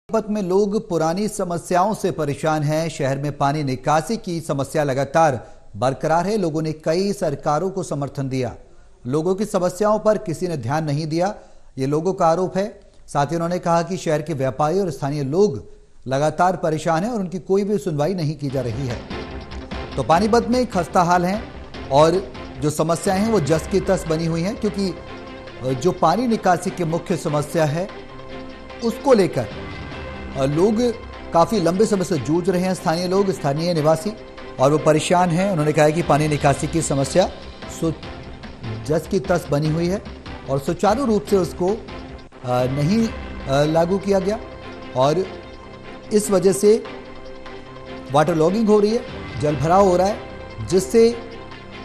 पानीपत में लोग पुरानी समस्याओं से परेशान हैं। शहर में पानी निकासी की समस्या लगातार बरकरार है। लोगों ने कई सरकारों को समर्थन दिया, लोगों की समस्याओं पर किसी ने ध्यान नहीं दिया, ये लोगों का आरोप है। साथ ही उन्होंने कहा कि शहर के व्यापारी और स्थानीय लोग लगातार परेशान हैं और उनकी कोई भी सुनवाई नहीं की जा रही है। तो पानीपत में खस्ता हाल है और जो समस्याएं हैं वो जस की तस बनी हुई हैं, क्योंकि जो पानी निकासी की मुख्य समस्या है उसको लेकर लोग काफी लंबे समय से जूझ रहे हैं। स्थानीय लोग, स्थानीय निवासी, और वो परेशान हैं। उन्होंने कहा कि पानी निकासी की समस्या जस की तस बनी हुई है और सुचारू रूप से उसको नहीं लागू किया गया और इस वजह से वाटर लॉगिंग हो रही है, जल भराव हो रहा है, जिससे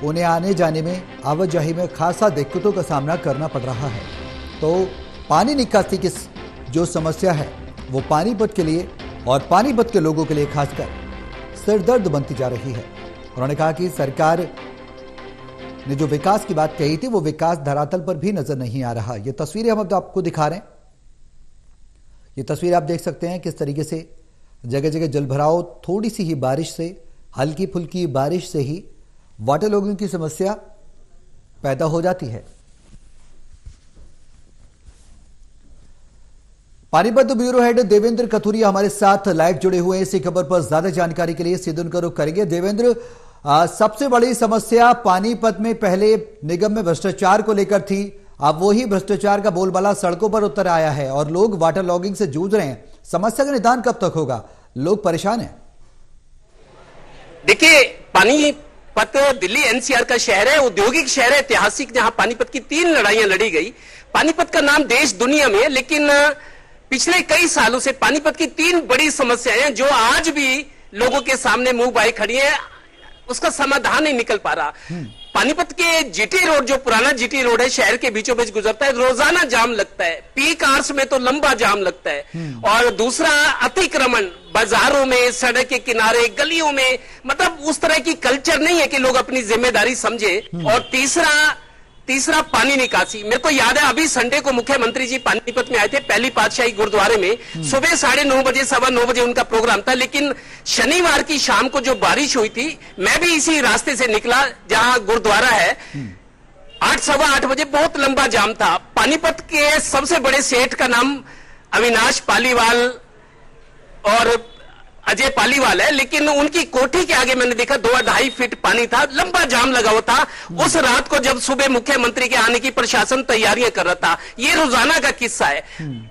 उन्हें आने जाने में, आवाजाही में खासा दिक्कतों का सामना करना पड़ रहा है। तो पानी निकासी की जो समस्या है वो पानीपत के लिए और पानीपत के लोगों के लिए खासकर सिरदर्द बनती जा रही है। उन्होंने कहा कि सरकार ने जो विकास की बात कही थी वो विकास धरातल पर भी नजर नहीं आ रहा। ये तस्वीरें हम अब आपको दिखा रहे हैं। ये तस्वीर आप देख सकते हैं किस तरीके से जगह जगह जलभराव, थोड़ी सी ही बारिश से, हल्की फुल्की बारिश से ही वाटर लॉगिंग की समस्या पैदा हो जाती है। पानीपत ब्यूरो हेड देवेंद्र कथुरिया हमारे साथ लाइव जुड़े हुए हैं। इसी खबर पर ज्यादा जानकारी के लिए सीधे उनका रुख करेंगे। देवेंद्र, सबसे बड़ी समस्या पानीपत में पहले निगम में भ्रष्टाचार को लेकर थी, अब वही भ्रष्टाचार का बोलबाला सड़कों पर उतर आया है और लोग वाटर लॉगिंग से जूझ रहे हैं। समस्या का निदान कब तक होगा? लोग परेशान हैं। देखिए, पानीपत दिल्ली एनसीआर का शहर है, औद्योगिक शहर है, ऐतिहासिक, जहां पानीपत की 3 लड़ाइयां लड़ी गई। पानीपत का नाम देश दुनिया में, लेकिन पिछले कई सालों से पानीपत की 3 बड़ी समस्याएं हैं जो आज भी लोगों के सामने मुंह बाए खड़ी है, उसका समाधान नहीं निकल पा रहा। पानीपत के जीटी रोड, जो पुराना जीटी रोड है, शहर के बीचों बीच गुजरता है, रोजाना जाम लगता है। पीक आवर्स में तो लंबा जाम लगता है। और दूसरा, अतिक्रमण बाजारों में, सड़क के किनारे, गलियों में, मतलब उस तरह की कल्चर नहीं है कि लोग अपनी जिम्मेदारी समझे। और तीसरा पानी निकासी। मेरे को याद है, अभी संडे को मुख्यमंत्री जी पानीपत में आए थे, पहली पातशाही गुरुद्वारे में। सुबह 9:30 बजे, 9:15 बजे उनका प्रोग्राम था, लेकिन शनिवार की शाम को जो बारिश हुई थी, मैं भी इसी रास्ते से निकला जहां गुरुद्वारा है। 8, 8:15 बजे बहुत लंबा जाम था। पानीपत के सबसे बड़े सेठ का नाम अविनाश पालीवाल और अजय पालीवाल है, लेकिन उनकी कोठी के आगे मैंने देखा 2-2.5 फीट पानी था, लंबा जाम लगा हुआ था। उस रात को जब सुबह मुख्यमंत्री के आने की प्रशासन तैयारियां कर रहा था। ये रोजाना का किस्सा है।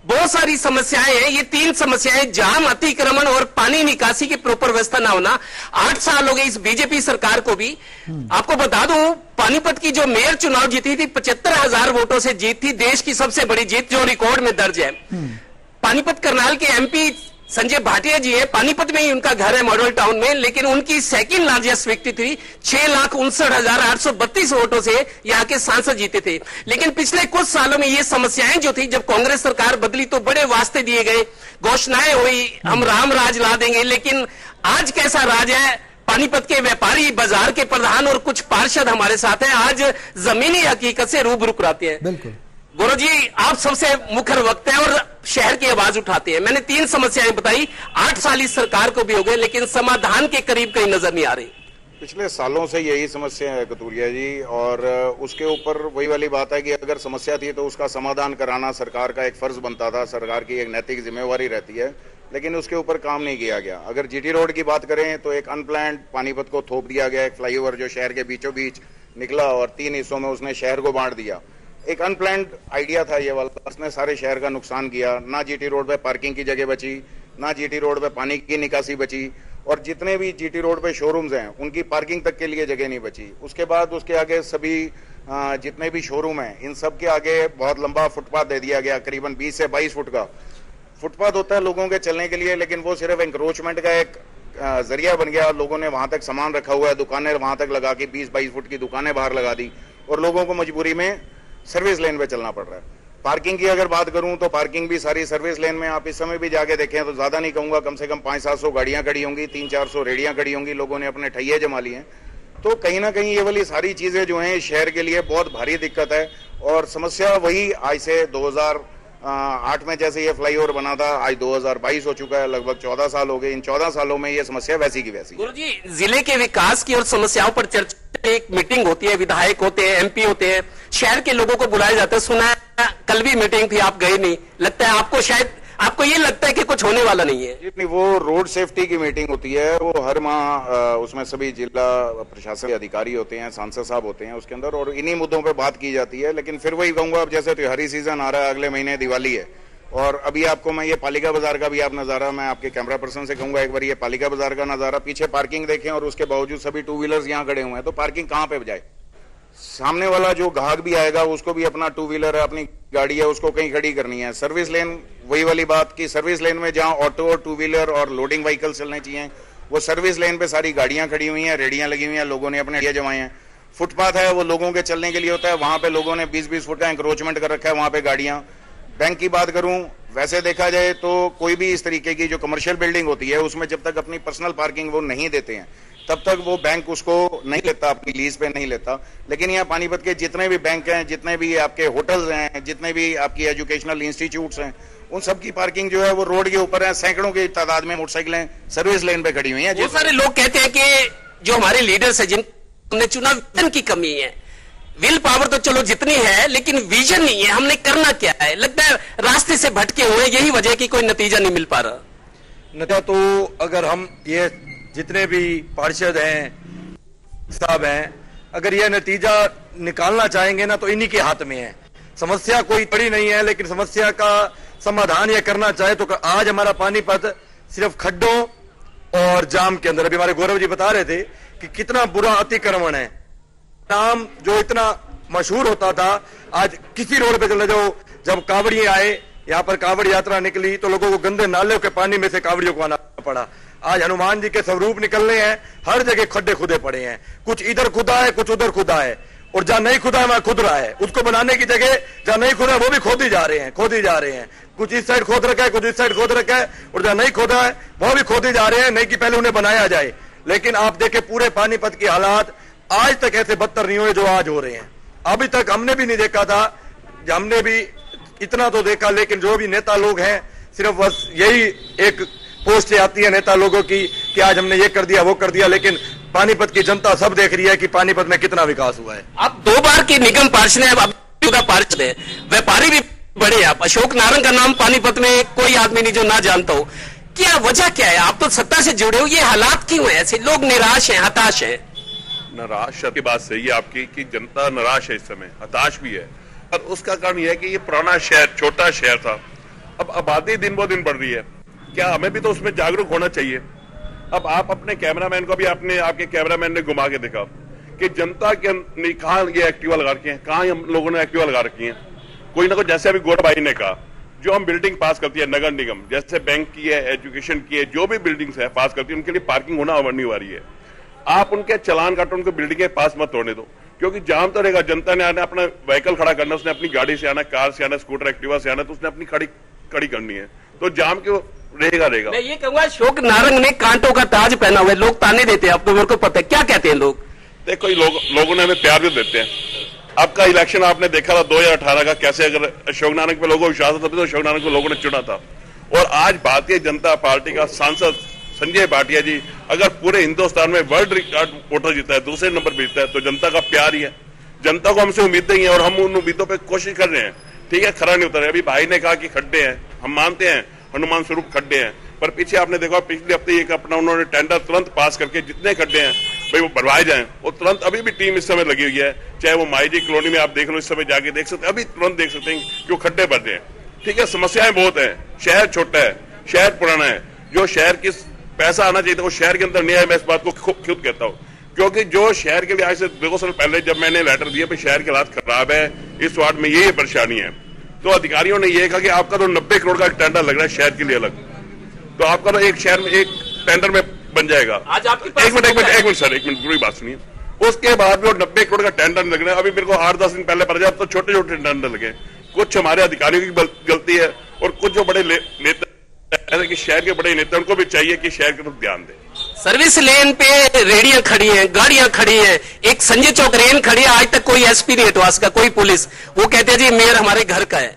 बहुत सारी समस्याएं हैं। ये 3 समस्याएं, जाम, अतिक्रमण और पानी निकासी की प्रॉपर व्यवस्था ना होना। 8 साल हो गए इस बीजेपी सरकार को भी। आपको बता दूं, पानीपत की जो मेयर चुनाव जीती थी, 75,000 वोटों से जीत थी, देश की सबसे बड़ी जीत, जो रिकॉर्ड में दर्ज है। पानीपत करनाल के एमपी संजय भाटिया जी है, पानीपत में ही उनका घर है, मॉडल टाउन में, लेकिन उनकी सेकंड लार्जेस्ट विक्ट्री थी। 6,59,832 वोटों से यहाँ के सांसद जीते थे। लेकिन पिछले कुछ सालों में ये समस्याएं जो थी, जब कांग्रेस सरकार बदली तो बड़े वास्ते दिए गए, घोषणाएं हुई, हम राम राज ला देंगे। लेकिन आज कैसा राज है? पानीपत के व्यापारी, बाजार के प्रधान और कुछ पार्षद हमारे साथ हैं, आज जमीनी हकीकत से रूबरू कराते हैं। बिल्कुल गुरु जी, आप सबसे मुखर वक्त हैं और शहर की आवाज उठाते हैं। मैंने 3 समस्याएं बताई, 8 साल इस सरकार को भी हो गए, लेकिन समाधान के करीब कहीं नजर नहीं आ रही। पिछले सालों से यही समस्या है कथुरिया जी, और उसके ऊपर वही वाली बात है कि अगर समस्या थी तो उसका समाधान कराना सरकार का एक फर्ज बनता था, सरकार की एक नैतिक जिम्मेवारी रहती है, लेकिन उसके ऊपर काम नहीं किया गया। अगर जीटी रोड की बात करें तो एक अनप्लान्ड पानीपत को थोप दिया गया, एक फ्लाईओवर जो शहर के बीचों बीच निकला और 3 हिस्सों में उसने शहर को बांट दिया। एक अनप्लान्ड आइडिया था ये वाला, उसने सारे शहर का नुकसान किया। ना जीटी रोड पे पार्किंग की जगह बची, ना जीटी रोड पे पानी की निकासी बची, और जितने भी जीटी रोड पे शोरूम्स हैं उनकी पार्किंग तक के लिए जगह नहीं बची। उसके बाद उसके आगे सभी जितने भी शोरूम हैं, इन सब के आगे बहुत लंबा फुटपाथ दे दिया गया, करीबन 20 से 22 फुट का फुटपाथ होता है लोगों के चलने के लिए, लेकिन वो सिर्फ एंक्रोचमेंट का एक जरिया बन गया। लोगों ने वहां तक सामान रखा हुआ है, दुकानें वहां तक लगा के 20-22 फुट की दुकानें बाहर लगा दी और लोगों को मजबूरी में सर्विस लेन पे चलना पड़ रहा है। पार्किंग की अगर बात करूं तो पार्किंग भी सारी सर्विस लेन में, आप इस समय भी जाके देखें तो ज्यादा नहीं कहूंगा, कम से कम 500-700 गाड़ियां खड़ी होंगी, 300-400 रेडियां खड़ी होंगी, लोगों ने अपने ठैये जमा लिए हैं। तो कहीं ना कहीं ये वाली सारी चीजें जो हैं शहर के लिए बहुत भारी दिक्कत है। और समस्या वही आज से 8 में जैसे ये फ्लाईओवर बना था, आज 2022 हो चुका है, लगभग 14 साल हो गए। इन 14 सालों में ये समस्या वैसी की वैसी। गुरुजी, जिले के विकास की और समस्याओं पर चर्चा, एक मीटिंग होती है, विधायक होते हैं, एमपी होते हैं, शहर के लोगों को बुलाया जाता है। सुना है कल भी मीटिंग थी, आप गए नहीं, लगता है आपको, शायद आपको ये लगता है कि कुछ होने वाला नहीं है। नहीं, वो रोड सेफ्टी की मीटिंग होती है, वो हर माह उसमें सभी जिला प्रशासन के अधिकारी होते हैं, सांसद साहब होते हैं उसके अंदर, और इन्हीं मुद्दों पे बात की जाती है। लेकिन फिर वही कहूंगा, अब जैसे त्योहारी सीजन आ रहा है, अगले महीने दिवाली है, और अभी आपको मैं ये पालिका बाजार का भी आप नजारा, मैं आपके कैमरा पर्सन से कहूंगा एक बार ये पालिका बाजार का नजारा, पीछे पार्किंग देखें और उसके बावजूद सभी 2 व्हीलर्स यहाँ खड़े हुए हैं, तो पार्किंग कहाँ पे जाए? सामने वाला जो ग्राहक भी आएगा उसको भी अपना 2 व्हीलर है, अपनी गाड़ी है, उसको कहीं खड़ी करनी है। सर्विस लेन, वही वाली बात की सर्विस लेन में जहां ऑटो और 2 व्हीलर और लोडिंग व्हीकल चलने चाहिए, वो सर्विस लेन पे सारी गाड़ियां खड़ी हुई हैं, रेडियां लगी हुई हैं, लोगों ने अपने लिए जमाए हैं। फुटपाथ है वो लोगों के चलने के लिए होता है, वहां पे लोगों ने 20-20 फुट का इंक्रोचमेंट कर रखा है, वहां पे गाड़ियां। बैंक की बात करूं, वैसे देखा जाए तो कोई भी इस तरीके की जो कमर्शियल बिल्डिंग होती है उसमें जब तक अपनी पर्सनल पार्किंग वो नहीं देते हैं तब तक वो बैंक उसको नहीं लेता, अपनी लीज पे नहीं लेता। लेकिन यहाँ पानीपत के जितने भी बैंक हैं, जितने भी आपके होटल्स हैं, जितने भी आपकी एजुकेशनल इंस्टीट्यूट्स हैं, उन सब की पार्किंग जो है वो रोड के ऊपर है। सैकड़ों की तादाद में मोटरसाइकिलें सर्विस लेन पे खड़ी हुई हैं। बहुत सारे लोग कहते हैं कि जो हमारे लीडर्स है, जिनने चुना, विजन की कमी है। विल पावर तो चलो जितनी है, लेकिन विजन नहीं है, हमने करना क्या है। लगता है रास्ते से भटके हुए, यही वजह की कोई नतीजा नहीं मिल पा रहा। नतीजा तो अगर हम ये जितने भी पार्षद हैं, साहब हैं, अगर यह नतीजा निकालना चाहेंगे ना तो इन्हीं के हाथ में है। समस्या कोई बड़ी नहीं है, लेकिन समस्या का समाधान यह करना चाहे तो आज हमारा पानीपत सिर्फ खड्डों और जाम के अंदर, अभी हमारे गौरव जी बता रहे थे कि कितना बुरा अतिक्रमण है। नाम जो इतना मशहूर होता था, आज किसी रोड पे चले जाओ, जब कांवड़िए आए, यहाँ पर कांवड़ यात्रा निकली तो लोगों को गंदे नाले के पानी में से कांवड़ियों को आना पड़ा। आज हनुमान जी के स्वरूप निकलने हैं, हर जगह खड्डे खुदे पड़े हैं, कुछ इधर खुदा है, कुछ उधर खुदा है, और जहां नहीं खुदा है वहां खुद रहा है। उसको बनाने की जगह जहां नहीं खुदा है वो भी खोदी जा रहे हैं। कुछ इस साइड खोद रखा है, कुछ इस साइड खोद रखा है, और जहां नहीं खोदा है वो भी खोदी जा रहे हैं, नहीं कि पहले उन्हें बनाया जाए। लेकिन आप देखें पूरे पानीपत की हालात आज तक ऐसे बदतर नहीं हुए जो आज हो रहे हैं। अभी तक हमने भी नहीं देखा था, हमने भी इतना तो देखा, लेकिन जो भी नेता लोग हैं सिर्फ बस यही एक पोस्ट आती है नेता लोगों की कि आज हमने ये कर दिया, वो कर दिया, लेकिन पानीपत की जनता सब देख रही है कि पानीपत में कितना विकास हुआ है। आप 2 बार की निगम पार्षद हैं, अब पार्षद है, व्यापारी भी बड़े। आप अशोक नारंग का नाम पानीपत में कोई आदमी नहीं जो ना जानता हो। क्या वजह क्या है? आप तो सत्ता से जुड़े हो, ये हालात क्यों है ऐसे? लोग निराश हैं, हताश है। निराश की बात सही है आपकी कि जनता निराश है, इस समय हताश भी है, और उसका कारण यह है कि ये पुराना शहर, छोटा शहर था, अब आबादी दिन ब दिन बढ़ रही है। क्या हमें भी तो उसमें जागरूक होना चाहिए? अब आप अपने कैमरामैन को भी आपके कैमरामैन ने घुमा के देखा कि जनता के कहाँ ये एक्टिवा लगा रखी है, कहाँ हम लोगों ने एक्टिवा लगा रखी है। कोई ना कोई, जैसे अभी गौरव भाई ने कहा, जो हम बिल्डिंग पास करती है नगर निगम, जैसे बैंक की है, एजुकेशन की है, जो भी बिल्डिंग्स है पास करती है, उनके लिए पार्किंग होना अनिवार्य है। आप उनके चलान काटो, उनको बिल्डिंग पास मत तोड़ने दो, क्योंकि जाम तो रहेगा। जनता ने आना, अपना व्हीकल खड़ा करना, उसने अपनी गाड़ी से आना, कार से आना, स्कूटर एक्टिवा से आना, तो उसने अपनी खड़ी करनी है, तो जाम क्यों रहेगा। मैं ये कहूंगा, अशोक नारंग ने कांटों का ताज पहना हुआ है, लोग ताने देते हैं, अब तो मेरे को पता है क्या कहते हैं लोग। देखो लोगों ने हमें प्यार भी देते हैं। आपका इलेक्शन आपने देखा था 2018 का, कैसे अगर अशोक नारंग पे लोगों को विश्वास था, तभी तो अशोक नारंग को लोगों ने चुना था। और आज भारतीय जनता पार्टी का सांसद संजय भाटिया जी अगर पूरे हिंदुस्तान में वर्ल्ड रिकॉर्ड वोटर जीता है, दूसरे नंबर पर जीता है, तो जनता का प्यार ही है। जनता को हमसे उम्मीदें ही है और हम उन उम्मीदों पे कोशिश कर रहे हैं। ठीक है, खरा नहीं उतरे। अभी भाई ने कहा कि खड्डे हैं, हम मानते हैं हनुमान स्वरूप खड्डे हैं, पर पीछे आपने देखा पिछले हफ्ते एक अपना उन्होंने टेंडर तुरंत पास करके जितने खड्डे हैं भाई वो भरवाए जाएं, वो तुरंत अभी भी टीम इस समय लगी हुई है। चाहे वो माई जी कॉलोनी में आप देख लो, इस समय जाके देख सकते हैं, अभी तुरंत देख सकते हैं कि वो खड्डे भर रहे हैं। ठीक है, समस्याएं बहुत है, शहर छोटा है, शहर पुराना है, जो शहर की पैसा आना चाहिए था वो शहर के अंदर नहीं है। मैं इस बात को खुद कहता हूँ, क्योंकि जो शहर के लिए आज से 2 साल पहले जब मैंने लेटर दिया कि शहर के हालात खराब है, इस वार्ड में ये परेशानी है, तो अधिकारियों ने यह कहा कि आपका तो 90 करोड़ का टेंडर लग रहा है शहर के लिए अलग, तो आपका तो एक शहर में एक टेंडर में बन जाएगा। आज आपके पास एक मिनट सर, एक मिनट पूरी बात सुनिए। उसके बाद भी 90 करोड़ का टेंडर लग रहा है। अभी मेरे को 8-10 दिन पहले पता चला तो छोटे छोटे टेंडर लगे। कुछ हमारे अधिकारियों की गलती है और कुछ जो बड़े नेता, ऐसे कि शहर के बड़े नेता, उनको भी चाहिए कि शहर की तरफ ध्यान दें। सर्विस लेन पे रेडियां खड़ी हैं, गाड़ियां खड़ी हैं, एक संजय चौक रेन खड़ी है, आज तक कोई एसपी नहीं हटवा सका, कोई पुलिस। वो कहते हैं जी मेयर हमारे घर का है।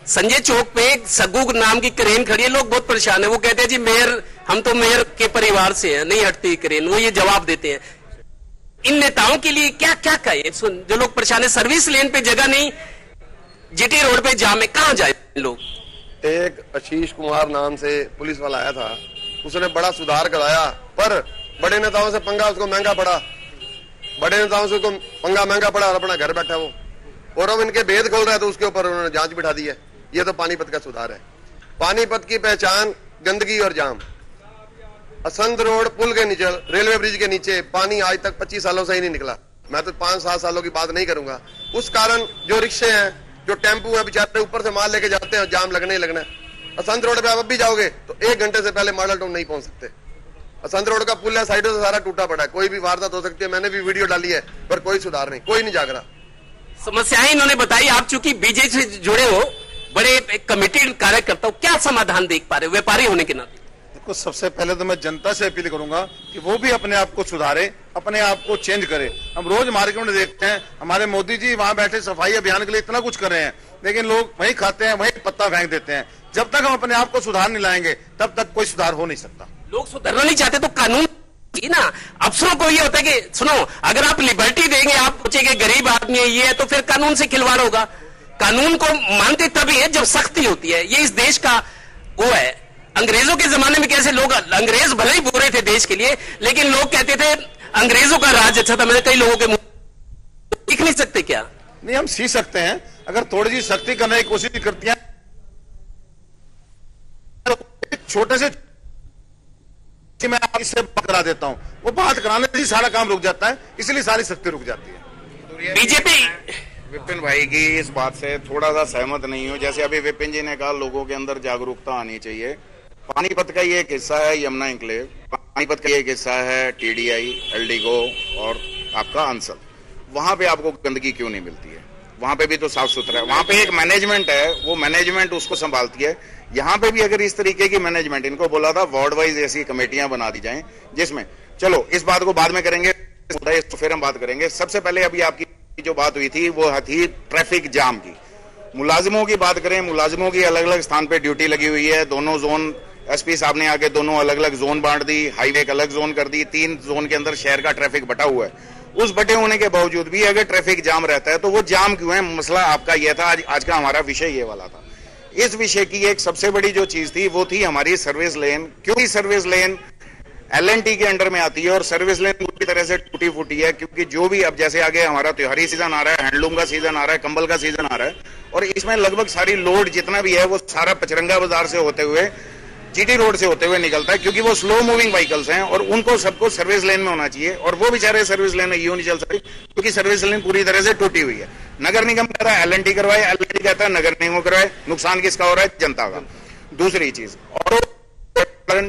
संजय चौक पे एक सग्गू नाम की क्रेन खड़ी है, लोग बहुत परेशान है। वो कहते हैं जी मेयर, हम तो मेयर के परिवार से हैं, नहीं हटती क्रेन। वो ये जवाब देते हैं। इन नेताओं के लिए क्या क्या कहे? जो लोग परेशान है, सर्विस लेन पे जगह नहीं, जीटी रोड पे जाम है, कहां जाए लोग? एक आशीष कुमार नाम से पुलिस वाला आया था, उसने बड़ा सुधार कराया, पर बड़े नेताओं से पंगा उसको महंगा पड़ा। बड़े नेताओं से उसको पंगा महंगा पड़ा और अपना घर बैठा वो, और अब इनके भेद खोल रहा है तो उसके ऊपर उन्होंने जांच बिठा दी है। ये तो पानीपत का सुधार है। पानीपत की पहचान गंदगी और जाम। असंध रोड पुल के नीचे, रेलवे ब्रिज के नीचे पानी आज तक 25 सालों से ही नहीं निकला। मैं तो 5-7 सालों की बात नहीं करूंगा। उस कारण जो रिक्शे हैं, जो टेम्पू है, बेचारे ऊपर से माल लेके जाते हैं, जाम लगने ही लगना है। असंध रोड पे आप अब भी जाओगे तो 1 घंटे से पहले मॉडल टाउन नहीं पहुंच सकते। असंध रोड का पुल है, साइडों से सारा टूटा पड़ा है, कोई भी वारदात हो सकती है। मैंने भी वीडियो डाली है, पर कोई सुधार नहीं, कोई नहीं जाग रहा। समस्याएं इन्होंने बताई। आप चूंकि बीजेपी से जुड़े हो, बड़े कमिटेड कार्यकर्ता हो, क्या समाधान देख पा रहे हो व्यापारी होने के नाते? देखो, सबसे पहले तो मैं जनता से अपील करूंगा कि वो भी अपने आप को सुधारे, अपने आप को चेंज करे। हम रोज मार्केट में देखते हैं, हमारे मोदी जी वहां बैठे सफाई अभियान के लिए इतना कुछ कर रहे हैं, लेकिन लोग वहीं खाते हैं, वहीं पत्ता फेंक देते हैं। जब तक हम अपने आप को सुधार नहीं लाएंगे तब तक कोई सुधार हो नहीं सकता। लोग सुधरना नहीं चाहते तो कानून ना, अफसरों को ये होता है कि सुनो, अगर आप लिबर्टी देंगे, आप सोचेंगे गरीब आदमी है, ये है, तो फिर कानून से खिलवाड़ होगा। कानून को मानते तभी है जब सख्ती होती है। ये इस देश का वो है। अंग्रेजों के जमाने में कैसे लोग, अंग्रेज भले ही बुरे थे देश के लिए, लेकिन लोग कहते थे अंग्रेजों का राज अच्छा था। मैंने कई लोगों के मुंह दिख नहीं सकते क्या? नहीं, हम सीख सकते हैं अगर थोड़ी सी सख्ती करने की कोशिश करती है। छोटे से मैं इससे बात करा देता हूं, वो बात कराने से सारा काम रुक जाता है, इसलिए सारी सख्ती रुक जाती है। बीजेपी विपिन भाई की इस बात से थोड़ा सा सहमत नहीं हूं। जैसे अभी विपिन जी ने कहा, लोगों के अंदर जागरूकता आनी चाहिए। पानीपत का ये एक हिस्सा है यमुना इंक्लेव, पानीपत का एक हिस्सा है टीडीआई, एलडीगो और आपका अंसल। वहां पे आपको गंदगी क्यों नहीं मिलती है? वहां पे भी तो साफ सुथरा है। वहां पे एक मैनेजमेंट है, वो मैनेजमेंट उसको संभालती है। यहाँ पे भी अगर इस तरीके की मैनेजमेंट, इनको बोला था वार्ड वाइज ऐसी कमेटियां बना दी जाएं, जिसमें, चलो इस बात को बाद में करेंगे, तो फिर हम बात करेंगे। सबसे पहले अभी आपकी जो बात हुई थी वो थी ट्रैफिक जाम की। मुलाजिमों की बात करें, मुलाजिमों की अलग अलग स्थान पे ड्यूटी लगी हुई है। दोनों जोन एसपी साहब ने आके दोनों अलग अलग जोन बांट दी, हाईवे एक अलग जोन कर दी। 3 जोन के अंदर शहर का ट्रैफिक बटा हुआ है। उस बटे होने के बावजूद भी अगर ट्रैफिक जाम रहता है तो वो जाम क्यों है? मसला आपका यह था, आज का हमारा विषय ये वाला था। इस विषय की एक सबसे बड़ी जो चीज थी वो थी हमारी सर्विस लेन। क्योंकि सर्विस लेन एलएनटी के अंडर में आती है और सर्विस लेन पूरी तरह से टूटी फूटी है। क्योंकि जो भी अब जैसे आगे हमारा त्योहारी सीजन आ रहा है, हैंडलूम का सीजन आ रहा है, कंबल का सीजन आ रहा है, और इसमें लगभग सारी लोड जितना भी है वो सारा पचरंगा बाजार से होते हुए जीटी रोड से होते हुए निकलता है। क्योंकि वो स्लो मूविंग व्हीकल्स हैं और उनको सबको सर्विस लेन में होना चाहिए, और वो बेचारे सर्विस लेन में यूं नहीं चल सकती क्योंकि सर्विस लेन पूरी तरह से टूटी हुई है। नगर निगम कह रहा है एलएनटी करवाए, एलएनटी कहता है नगर निगम करवाए। नुकसान किसका हो रहा है? जनता का। दूसरी चीज, ऑटो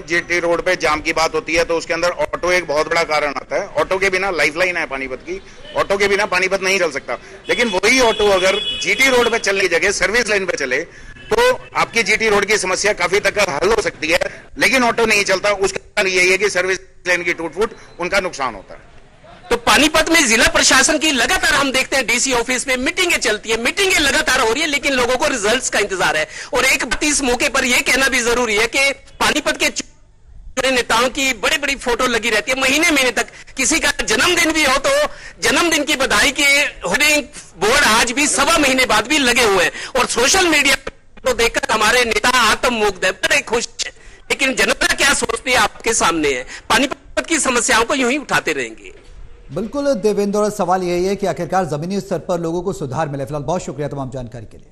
जीटी रोड पे जाम की बात होती है तो उसके अंदर ऑटो एक बहुत बड़ा कारण आता है। ऑटो के बिना लाइफलाइन है पानीपत की, ऑटो के बिना पानीपत नहीं चल सकता। लेकिन वही ऑटो अगर जीटी रोड पे चलने की जगह सर्विस लाइन पे चले तो आपकी जीटी रोड की समस्या काफी तक हल हो सकती है। लेकिन ऑटो नहीं चलता, उसका कारण यही है कि सर्विस लाइन की टूट फूट, उनका नुकसान होता है। तो पानीपत में जिला प्रशासन की लगातार हम देखते हैं डीसी ऑफिस में मीटिंगें चलती है, मीटिंगें लगातार हो रही है, लेकिन लोगों को रिजल्ट्स का इंतजार है। और एक बात इस मौके पर यह कहना भी जरूरी है कि पानीपत के नेताओं की बड़ी बड़ी फोटो लगी रहती है महीने महीने तक। किसी का जन्मदिन भी हो तो जन्मदिन की बधाई के होर्डिंग बोर्ड आज भी 1.25 महीने बाद भी लगे हुए हैं। और सोशल मीडिया तो देखकर हमारे नेता आत्ममुग्ध है, बड़े खुश है। लेकिन जनता क्या सोचती है आपके सामने है। पानीपत की समस्याओं को यूं ही उठाते रहेंगे। बिल्कुल देवेंद्र, सवाल यही है कि आखिरकार जमीनी स्तर पर लोगों को सुधार मिले। फिलहाल बहुत शुक्रिया तमाम जानकारी के लिए।